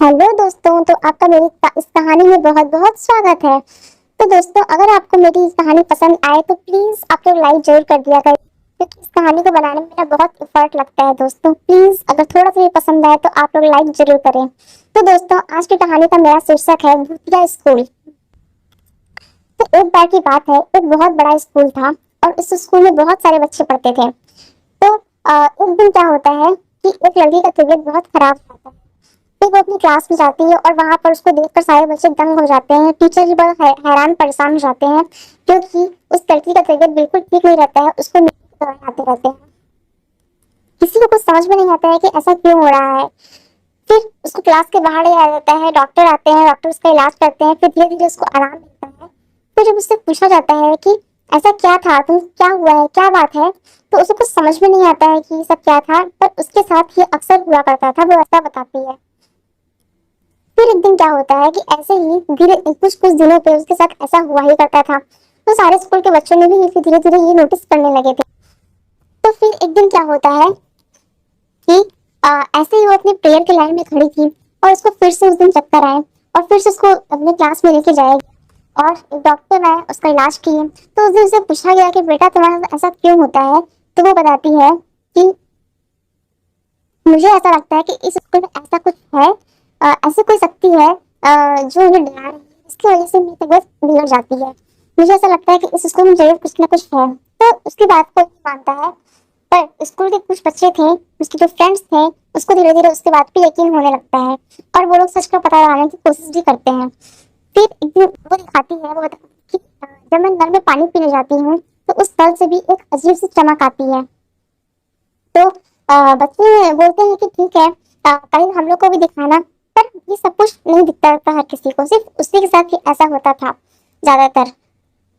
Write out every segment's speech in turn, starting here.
Hello दोस्तों, तो आपका मेरी इस कहानी में बहुत बहुत स्वागत है। तो दोस्तों, अगर आपको मेरी इस कहानी पसंद आए तो प्लीज आप लोग लाइक जरूर कर दिया करें, क्योंकि इस कहानी को बनाने में मेरा बहुत एफर्ट लगता है। दोस्तों प्लीज अगर थोड़ा सा भी पसंद आए तो आप लोग लाइक जरूर करें। तो दोस्तों, आज की कहानी का मेरा शीर्षक है भूतिया स्कूल। तो एक बार की बात है, एक बहुत बड़ा स्कूल था और इस स्कूल में बहुत सारे बच्चे पढ़ते थे। तो एक दिन क्या होता है कि एक लड़की का तबीयत बहुत खराब होता है। फिर वो अपनी क्लास में जाती है और वहां पर उसको देखकर सारे बच्चे दंग हो जाते हैं। टीचर भी बहुत हैरान परेशान हो जाते हैं, क्योंकि उस लड़की का तबीयत बिल्कुल ठीक नहीं रहता है। उसको नींद की दवाएं आते रहते हैं। किसी को कुछ समझ में नहीं आता है कि ऐसा क्यों हो रहा है। फिर उसको क्लास के बाहर ले आया जाता है, डॉक्टर आते हैं, डॉक्टर उसका इलाज करते हैं। फिर धीरे धीरे उसको आराम मिलता है। फिर जब उससे पूछा जाता है कि ऐसा क्या था, तुम क्या हुआ है, क्या बात है, तो उसे कुछ समझ में नहीं आता है कि ये सब क्या था। पर उसके साथ ये अक्सर हुआ करता था, वो ऐसा बताती है। फिर एक दिन क्या होता है कि ऐसे ही धीरे कुछ कुछ दिनों पे उसके साथ ऐसा हुआ ही करता था। तो सारे स्कूल के बच्चों ने भी फिर धीरे धीरे ये नोटिस करने लगे थे। तो फिर एक दिन क्या होता है कि ऐसे ही वो अपने प्रेयर के लाइन में खड़ी थी और उसको फिर से उस दिन चक्कर आए और फिर से उसको अपने क्लास में लेके जाएगा और एक डॉक्टर आए, उसका इलाज किए। तो उस दिन उससे पूछा गया कि बेटा तुम्हारे साथ ऐसा क्यों होता है। तो वो बताती है कि मुझे ऐसा लगता है कि इस स्कूल में ऐसा कुछ है, ऐसी कोई शक्ति है जो मुझे डरा रही है, जिसकी वजह से मेरी तबीयत बिगड़ जाती है। मुझे ऐसा लगता है कि इस स्कूल में जरूर कुछ ना कुछ है। तो उसकी बात को नहीं मानता है। पर स्कूल के कुछ बच्चे थे, उसके जो फ्रेंड्स थे, उसको धीरे धीरे उसके बात पे यकीन होने लगता है और वो लोग सच का पता लगाने की कोशिश भी करते हैं। फिर एक दिन वो दिखाती है, वो बताती है कि जब मैं नल में पानी पीने जाती हूँ तो उस नल से भी एक अजीब सी चमक आती है। तो बच्चे बोलते हैं कि ठीक है, कल हम लोग को भी दिखाना। पर ये सब कुछ नहीं दिखता था हर किसी को, सिर्फ उसी के साथ ही ऐसा होता था ज्यादातर।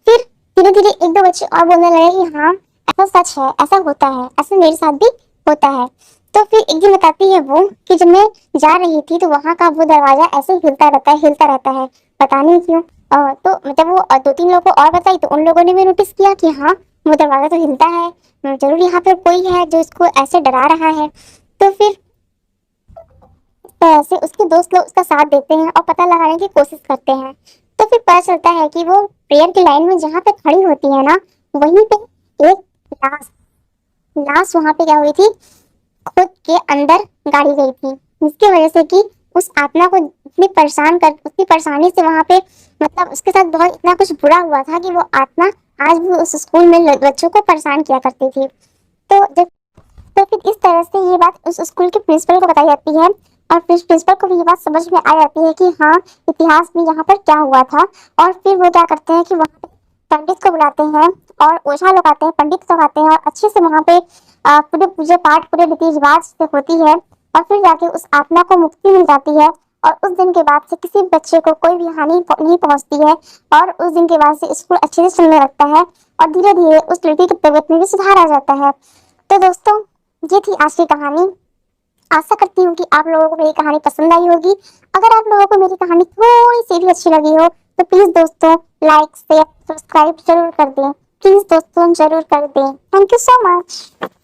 फिर धीरे धीरे एक दो बच्चे और बोलने लगे कि हाँ, ऐसा सच है, ऐसा होता है, ऐसा मेरे साथ भी होता है। तो फिर एक दिन बताती है वो कि जब मैं जा रही थी तो वहां का वो दरवाजा ऐसे ही हिलता रहता है, हिलता रहता है, पता नहीं क्यों। तो जब वो दो तीन लोगों को और बताई तो उन लोगों ने भी नोटिस किया कि हाँ, वो दरवाजा तो हिलता है, जरूर यहाँ पर कोई है जो इसको ऐसे डरा रहा है। तो फिर इस तरह से उसके दोस्त लोग उसका साथ देते हैं और पता लगाने की कोशिश करते हैं। तो फिर पता चलता है कि वो प्रेयर की लाइन में जहाँ पे खड़ी होती है ना, वहीं पे एक लाश लाश वहां पे क्या हुई थी, खुद के अंदर गाड़ी गई थी, जिसकी वजह से कि उस आत्मा को इतनी परेशान कर, उतनी परेशानी से वहां पे, मतलब उसके साथ बहुत इतना कुछ बुरा हुआ था कि वो आत्मा आज भी उस स्कूल में बच्चों को परेशान किया करती थी। तो जब तो फिर इस तरह से ये बात उस स्कूल के प्रिंसिपल को बताई जाती है और फिर प्रिंसिपल को भी ये बात समझ में आ जाती है कि हाँ, इतिहास में यहाँ पर क्या हुआ था। और फिर वो क्या करते हैं कि वहाँ पे पंडित को बुलाते हैं और ओझा लोग आते हैं, पंडित लोग आते हैं और अच्छे से वहाँ पे पूरे पूजा पाठ, पूरे रीति रिवाज से होती है। और फिर जाके उस आत्मा को मुक्ति मिल जाती है और उस दिन के बाद से किसी बच्चे को कोई भी हानि नहीं पहुंचती है। और उस दिन के बाद से स्कूल अच्छे से चलने लगता है और धीरे धीरे उस लड़की की तबीयत में भी सुधार आ जाता है। तो दोस्तों, ये थी आज की कहानी। आशा करती हूँ कि आप लोगों को मेरी कहानी पसंद आई होगी। अगर आप लोगों को मेरी कहानी थोड़ी सी भी अच्छी लगी हो तो प्लीज दोस्तों लाइक शेयर सब्सक्राइब जरूर कर दें। प्लीज दोस्तों जरूर कर दें। Thank you so much.